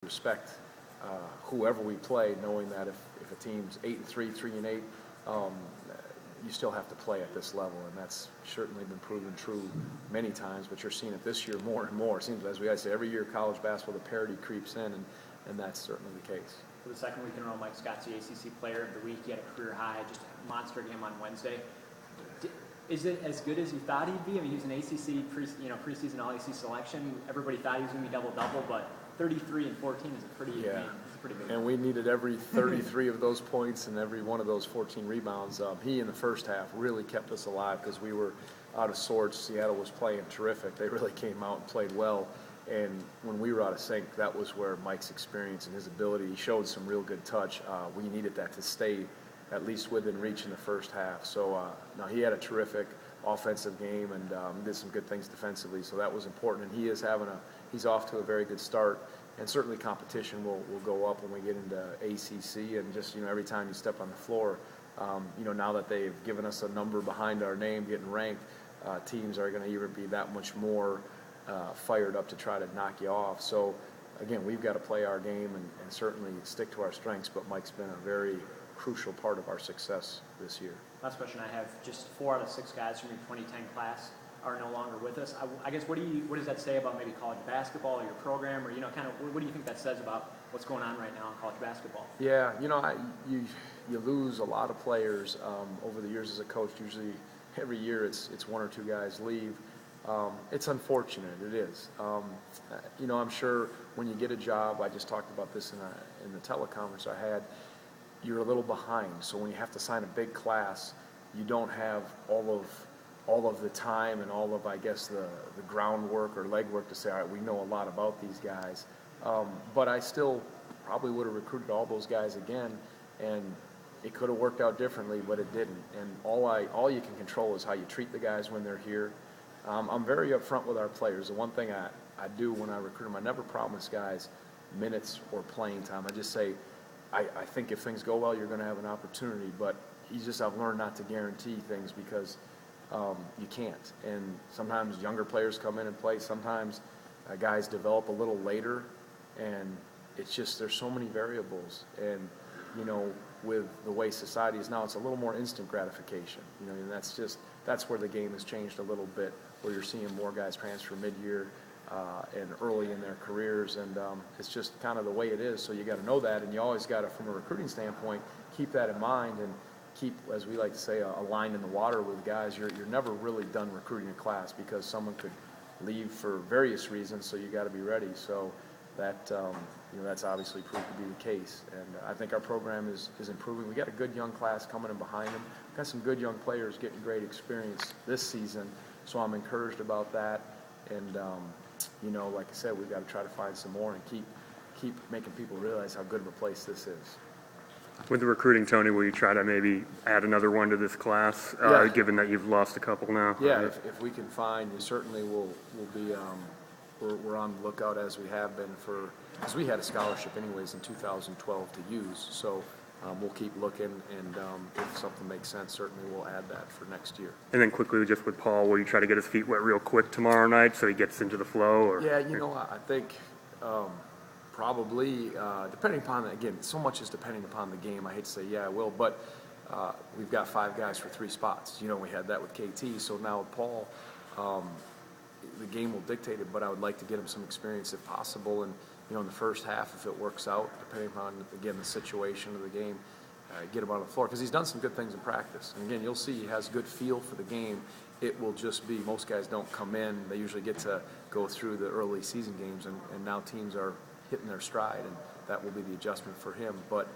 respect whoever we play, knowing that if a team's 8-3, 3-8, you still have to play at this level, and that's certainly been proven true many times, but you're seeing it this year more and more. It seems, as we guys say, every year college basketball, the parity creeps in, and that's certainly the case. For the second week in a row, Mike Scott's the ACC Player of the Week. He had a career high, just a monster game on Wednesday. Is it as good as you thought he'd be? I mean, he was an ACC preseason All-ACC selection. Everybody thought he was going to be double-double, but 33 and 14 is a pretty big. And we needed every 33 of those points and every one of those 14 rebounds. He, in the first half, really kept us alive because we were out of sorts. Seattle was playing terrific. They really came out and played well. And when we were out of sync, that was where Mike's experience and his ability, he showed some real good touch. We needed that to stay at least within reach in the first half. So, no, he had a terrific offensive game and did some good things defensively. So that was important. And he's off to a very good start. And certainly competition will go up when we get into ACC. And just, every time you step on the floor, now that they've given us a number behind our name, getting ranked, teams are going to even be that much more fired up to try to knock you off. So, again, we've got to play our game and certainly stick to our strengths. But Mike's been a very crucial part of our success this year. Last question I have, just 4 out of 6 guys from your 2010 class are no longer with us. I guess what does that say about maybe college basketball or your program, or what do you think that says about what's going on right now in college basketball? Yeah, you lose a lot of players over the years as a coach. Usually every year it's 1 or 2 guys leave. It's unfortunate, it is. I'm sure when you get a job, I just talked about this in the teleconference I had, you're a little behind. So when you have to sign a big class, you don't have all of the time and all of, I guess, the groundwork or legwork to say, all right, we know a lot about these guys. But I still probably would have recruited all those guys again, and it could have worked out differently, but it didn't. And all you can control is how you treat the guys when they're here. I'm very upfront with our players. The one thing I do when I recruit them, I never promise guys minutes or playing time. I just say, I think if things go well, you're going to have an opportunity, but I've learned not to guarantee things because you can't. And sometimes younger players come in and play. Sometimes guys develop a little later, and it's just there's so many variables. And with the way society is now, it's a little more instant gratification. And that's where the game has changed a little bit, where you're seeing more guys transfer mid-year and early in their careers, and it's just kind of the way it is. So you got to know that, and you always got to, from a recruiting standpoint, keep that in mind and keep, as we like to say, a line in the water with guys. You're never really done recruiting a class because someone could leave for various reasons, so you got to be ready. So that that's obviously proved to be the case, and I think our program is improving. We got a good young class coming in behind them. Got some good young players getting great experience this season, so I'm encouraged about that. And like I said, we've got to try to find some more and keep making people realize how good of a place this is. With the recruiting, Tony, will you try to maybe add another one to this class, given that you've lost a couple now? Yeah, if we can find, you certainly will be. We're on the lookout, as we have been, because we had a scholarship anyways in 2012 to use. So we'll keep looking, and if something makes sense, certainly we'll add that for next year. And then quickly, just with Paul, will you try to get his feet wet real quick tomorrow night so he gets into the flow? Or? Yeah, I think probably, depending upon, again, so much is depending upon the game. I hate to say, yeah, I will, but we've got 5 guys for 3 spots. We had that with KT, so now with Paul, the game will dictate it, but I would like to get him some experience if possible. And, in the first half, if it works out, depending upon, again, the situation of the game, get him on the floor. Because he's done some good things in practice. And, again, you'll see he has good feel for the game. It will just be, most guys don't come in. They usually get to go through the early season games, and now teams are hitting their stride, and that will be the adjustment for him. But